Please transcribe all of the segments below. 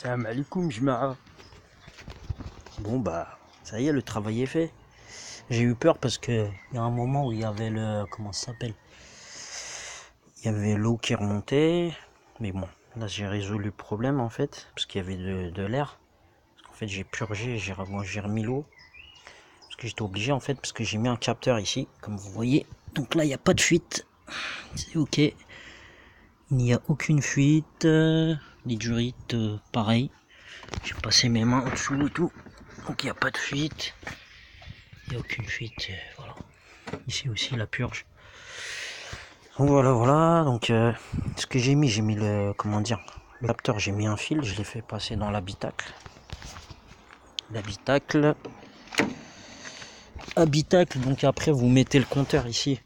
Salam alaikum, Jma'a. Bon bah, ça y est, le travail est fait. J'ai eu peur parce que il y a un moment où il y avait comment ça s'appelle? Il y avait l'eau qui remontait, mais bon, là j'ai résolu le problème en fait, parce qu'il y avait de l'air. Parce qu'en fait j'ai purgé, j'ai remis l'eau. Parce que j'étais obligé en fait, parce que j'ai mis un capteur ici, comme vous voyez. Donc là il n'y a pas de fuite, c'est ok. Il n'y a aucune fuite, les durites pareil. J'ai passé mes mains en dessous et tout, donc il n'y a pas de fuite. Il n'y a aucune fuite, voilà. Ici aussi la purge. Donc voilà, donc ce que j'ai mis le, comment dire, le capteur, j'ai mis un fil, je l'ai fait passer dans l'habitacle. Habitacle, donc après vous mettez le compteur ici.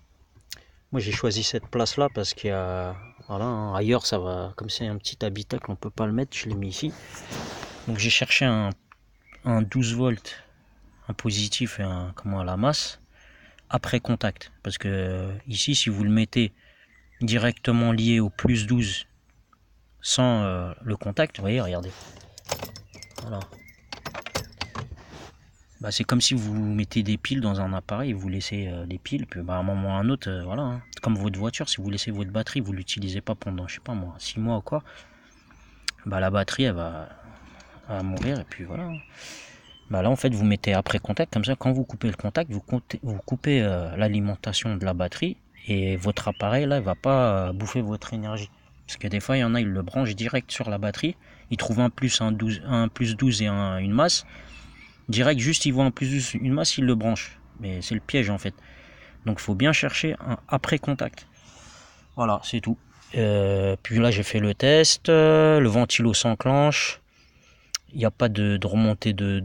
Moi j'ai choisi cette place là parce qu'il y a, voilà, hein, ailleurs ça va, comme c'est un petit habitacle, on peut pas le mettre, je l'ai mis ici. Donc j'ai cherché un 12 volts, un positif et un, comment, à la masse, après contact. Parce que ici si vous le mettez directement lié au plus 12 sans le contact, vous voyez, regardez. Voilà. Bah, c'est comme si vous mettez des piles dans un appareil, vous laissez des piles, puis bah, à un moment ou à un autre, voilà. Hein. Comme votre voiture, si vous laissez votre batterie, vous l'utilisez pas pendant, je sais pas moi, 6 mois ou quoi, bah la batterie elle va mourir et puis voilà. Hein. Bah là en fait vous mettez après contact, comme ça quand vous coupez le contact, vous coupez l'alimentation de la batterie et votre appareil là il va pas bouffer votre énergie. Parce que des fois il y en a, ils le branchent direct sur la batterie, ils trouvent un plus 12 et une masse. Direct, juste ils voient un plus 12, une masse, ils le branchent. Mais c'est le piège en fait. Donc il faut bien chercher un après contact. Voilà, c'est tout. Puis là j'ai fait le test, le ventilo s'enclenche. Il n'y a pas de remontée de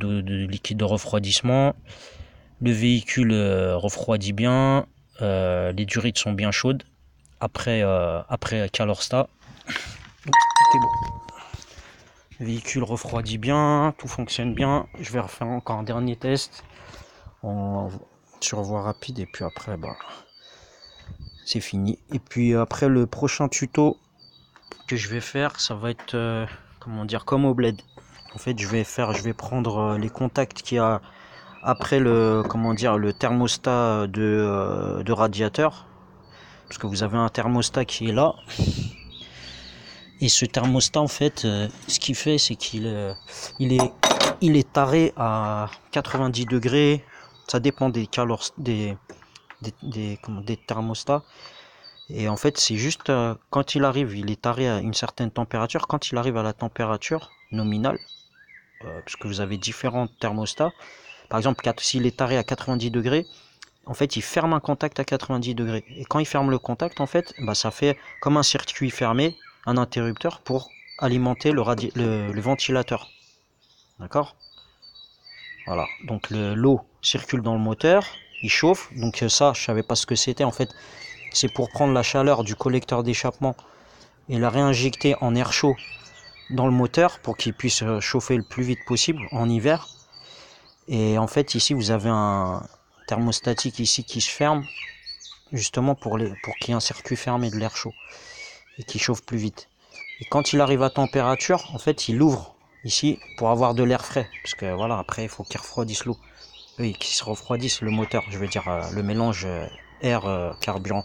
liquide de refroidissement. Le véhicule refroidit bien. Les durites sont bien chaudes. Après Calorsta. Donc, tout est bon. Le véhicule refroidit bien, tout fonctionne bien. Je vais refaire encore un dernier test sur voie rapide et puis après bah c'est fini. Et puis après le prochain tuto que je vais faire, ça va être comment dire, comme au bled. En fait je vais prendre les contacts qu'il y a après le, comment dire, le thermostat de radiateur. Parce que vous avez un thermostat qui est là. Et ce thermostat, en fait, ce qu'il fait, c'est qu'il il est taré à 90 degrés. Ça dépend des des thermostats. Et en fait, c'est juste quand il arrive, il est taré à une certaine température. Quand il arrive à la température nominale, parce que vous avez différents thermostats. Par exemple, s'il est taré à 90 degrés, en fait, il ferme un contact à 90 degrés. Et quand il ferme le contact, en fait, bah, ça fait comme un circuit fermé, un interrupteur pour alimenter le ventilateur. D'accord? Voilà. Donc l'eau circule dans le moteur, il chauffe. Donc ça, je savais pas ce que c'était. En fait, c'est pour prendre la chaleur du collecteur d'échappement et la réinjecter en air chaud dans le moteur pour qu'il puisse chauffer le plus vite possible en hiver. Et en fait, ici, vous avez un thermostatique ici qui se ferme justement pour qu'il y ait un circuit fermé de l'air chaud et qui chauffe plus vite. Et quand il arrive à température, en fait, il ouvre ici pour avoir de l'air frais, parce que voilà, après il faut qu'il refroidisse l'eau, oui, qu'il se refroidisse le moteur, je veux dire le mélange air carburant.